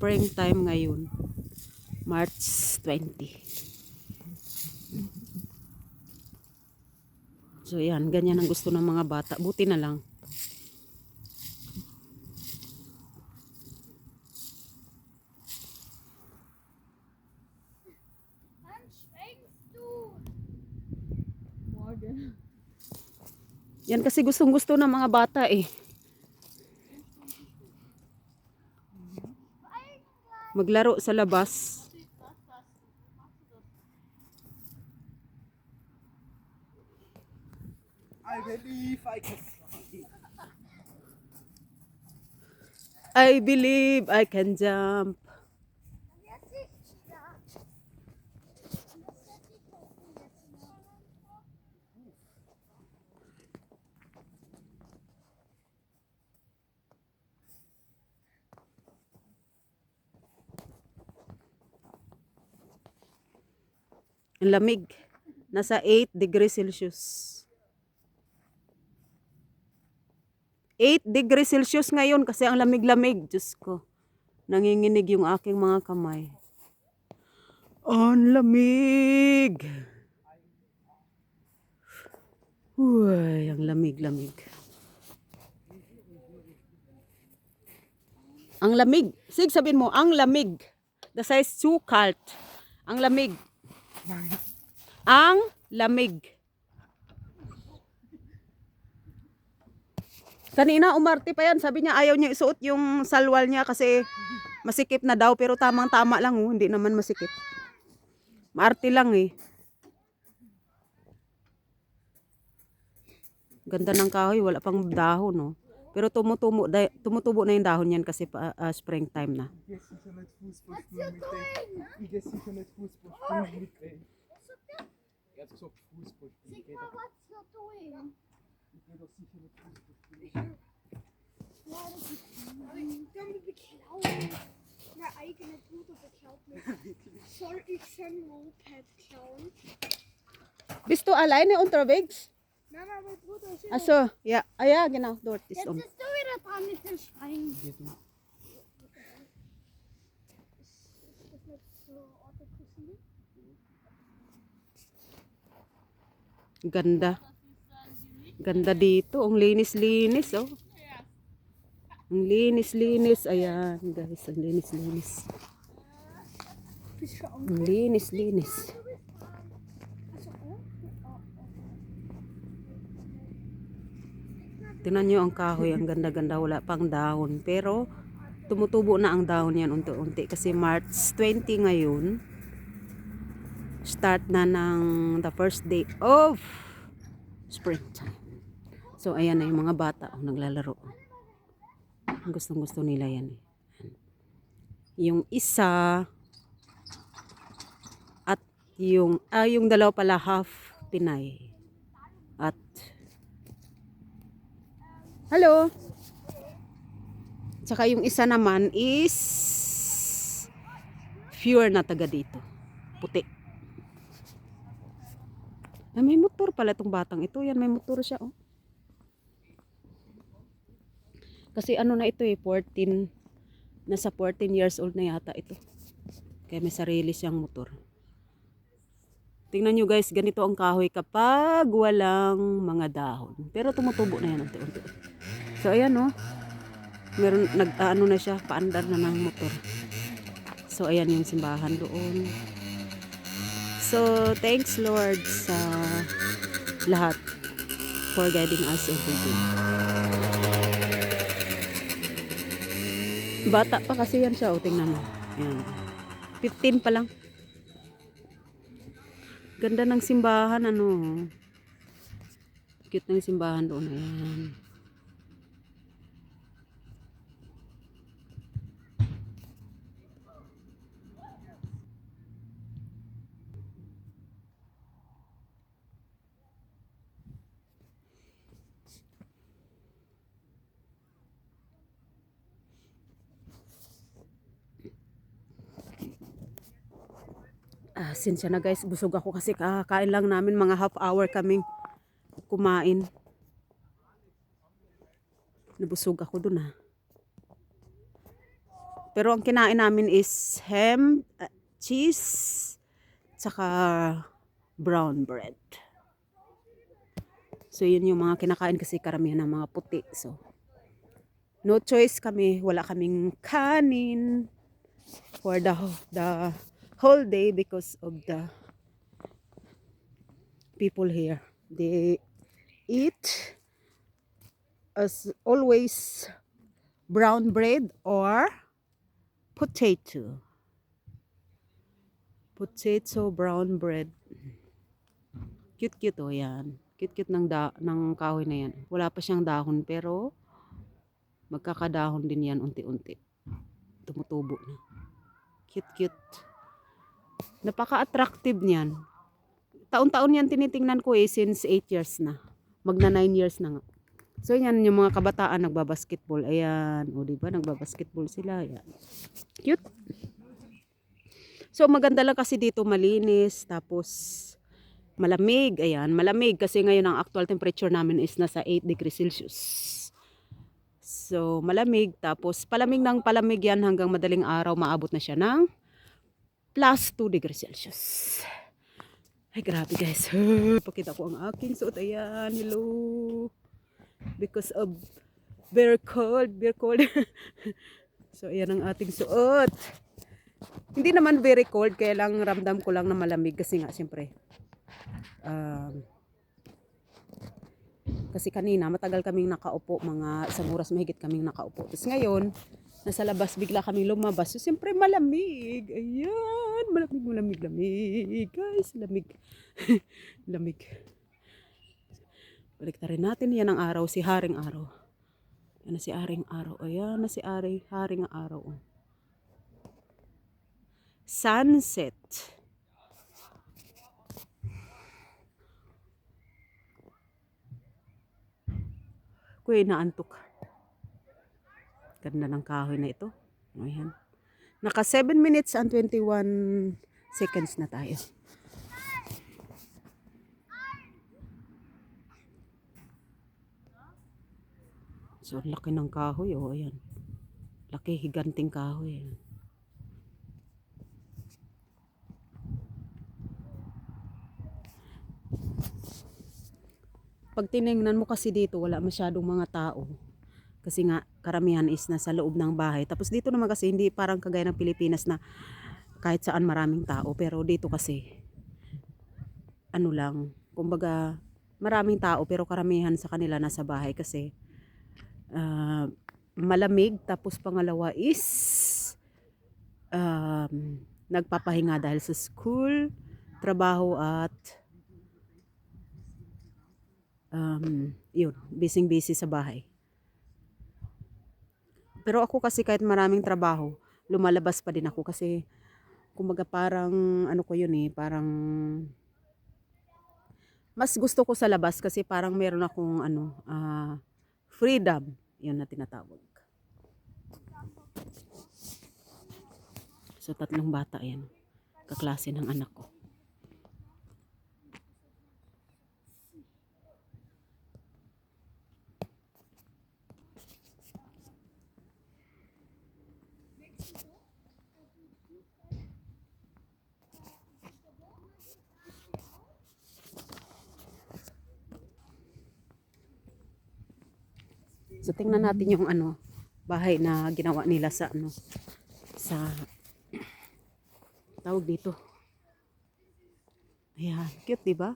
springtime ngayon. March 20. So yan, ganyan ang gusto ng mga bata. Buti na lang. Yan kasi gustong-gusto ng mga bata eh. Maglaro sa labas. I believe I can fly. I believe I can jump. Ang lamig. Nasa 8 degrees Celsius. 8 degrees Celsius ngayon kasi ang lamig-lamig. Diyos ko. Nanginginig yung aking mga kamay. Ang lamig. Uy, ang lamig-lamig. Ang lamig. Sig, sabihin mo, ang lamig. The size too cold. Ang lamig. Ang lamig. Kanina umarte pa yan. Sabi niya ayaw niya isuot yung salwal niya kasi masikip na daw. Pero tamang-tama lang oh. Hindi naman masikip. Maarte lang eh. Ganda ng kahoy. Wala pang dahon oh. Pero tumutubo na yung dahon yan kasi springtime na. Dan beklauen. Mijn eigen broeder beklaut me. Zal ik zijn moped klauen? Bist du alleine unterwegs? Mama, mijn broeder is in. Achso, ja. Ah ja, genau. Dort ist Jetzt bist du wieder dran mit dem Schwein. Ist das nicht so Autokussen? Ganda. Ganda dito. Ang linis-linis, oh. Ang linis-linis. Ayan, guys. Ang linis-linis. Ang linis-linis. Tingnan nyo ang kahoy. Ang ganda-ganda. Wala pang dahon. Pero, tumutubo na ang dahon yan unti-unti. Kasi March 20 ngayon. Start na ng the first day of springtime. So, ayan na yung mga bata. Oh, naglalaro. Gustong-gusto nila yan. Yung isa at yung dalawa pala half Pinay. At hello. Tsaka yung isa naman is pure na taga dito. Puti. Ay, may motor pala itong batang ito. Yan, may motor siya, oh. Kasi ano na ito eh, 14. Nasa 14 years old na yata ito. Kaya may sarili siyang motor. Tingnan nyo guys, ganito ang kahoy kapag walang mga dahon. Pero tumutubo na yan unti-unti. So ayan oh. Meron, ano na siya, paandar na ng motor. So ayan yung simbahan doon. So thanks Lord sa lahat for guiding us every day. Bata pa kasi yan siya. O, tingnan mo. Ayan. 15 pa lang. Ganda ng simbahan. Ano. Cute ng simbahan doon. Ayan. Sinsya na guys, busog ako kasi kakain lang namin, mga half hour kaming kumain. Nabusog ako dun Pero ang kinain namin is ham, cheese, tsaka brown bread. So yun yung mga kinakain kasi karamihan ng mga puti. So no choice kami, wala kaming kanin for the whole day because of the people here. They eat as always brown bread or potato. Potato brown bread. Cute-cute oh yan. Cute-cute ng kahoy na yan. Wala pa siyang dahon pero magkakadahon din yan unti-unti. Tumutubo na. Cute-cute. Napaka-attractive niyan. Taon-taon yan tinitingnan ko since 8 years na. Magna 9 years na nga. So yan yung mga kabataan nagbabasketball. Ayan. O diba nagbabasketball sila. Ayan. Cute. So maganda lang kasi dito malinis. Tapos malamig. Ayan. Malamig kasi ngayon ang actual temperature namin is nasa 8 degrees Celsius. So malamig. Tapos palamig ng palamig yan hanggang madaling araw maabot na siya ng plus 2 degrees Celsius. Ay grabe guys. Pakita ko ang aking suot. Ayan. Hello. Because of very cold. Very cold. So ayan ang ating suot. Hindi naman very cold. Kaya lang ramdam ko lang na malamig. Kasi nga siyempre. Kasi kanina matagal kaming nakaupo. Mga isang oras mahigit kaming nakaupo. Tapos ngayon. Nasa labas bigla kaming lumabas. So siyempre malamig. Ayan. Malamig. Guys. Lamig. Lamig. Baliktarin natin. Yan ang araw. Si Haring Araw. Yan na si Haring Araw. Ayan na si Haring Araw. Sunset. Kuya, naantok. Ganda ng kahoy na ito. Ayan. Naka 7 minutes and 21 seconds na tayo. So, laki ng kahoy. Oh, ayan. Laki, higanting kahoy. Ayan. Pag tinignan mo kasi dito, wala masyadong mga tao. Kasi nga, karamihan is nasa loob ng bahay. Tapos dito naman kasi, hindi parang kagaya ng Pilipinas na kahit saan maraming tao. Pero dito kasi, ano lang, kumbaga, maraming tao pero karamihan sa kanila nasa bahay kasi malamig. Tapos pangalawa is nagpapahinga dahil sa school, trabaho at yun, busy sa bahay. Pero ako kasi kahit maraming trabaho, lumalabas pa din ako kasi kumbaga parang ano ko yun parang mas gusto ko sa labas kasi parang meron akong freedom, yun na tinatawag. So 3 bata yan, kaklase ng anak ko. So tingnan natin yung bahay na ginawa nila sa sa tawag dito. Ayan, cute 'di ba?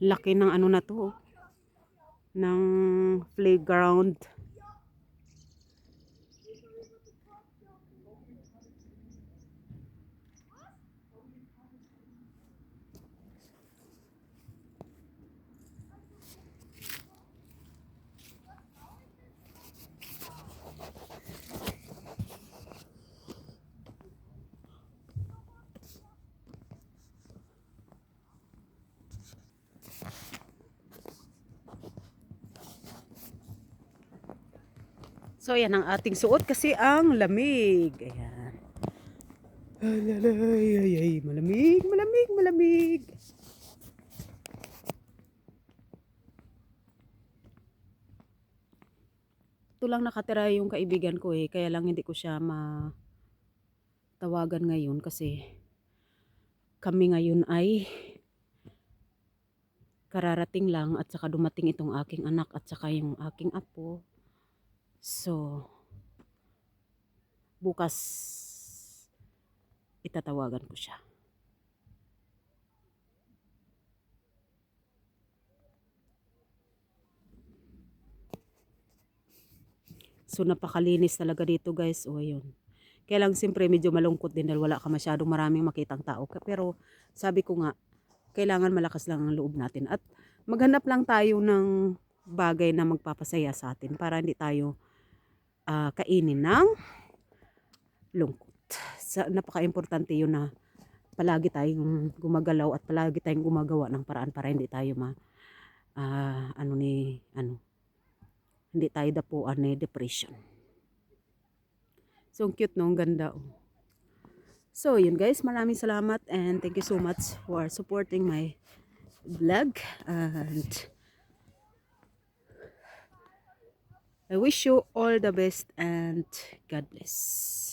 Laki ng na to, ng playground. So, yan ang ating suot kasi ang lamig. Ayan. Ay, malamig, malamig, malamig. Ito lang nakatira yung kaibigan ko eh. Kaya lang hindi ko siya matawagan ngayon kasi kami ngayon ay kararating lang at saka dumating itong aking anak at saka yung aking apo. So, bukas itatawagan ko siya. So, napakalinis talaga dito guys. O, ayun. Kaya lang siyempre medyo malungkot din dahil wala ka masyadong maraming makitang tao. Pero sabi ko nga, kailangan malakas lang ang loob natin. At maghanap lang tayo ng bagay na magpapasaya sa atin para hindi tayo kainin ng lungkot. Napaka-importante yun na palagi tayong gumagalaw at palagi tayong gumagawa ng paraan para hindi tayo hindi tayo dapuan ni depression. So, ang cute no, ang ganda. Oh. So, yun guys, maraming salamat and thank you so much for supporting my vlog. And I wish you all the best and God bless.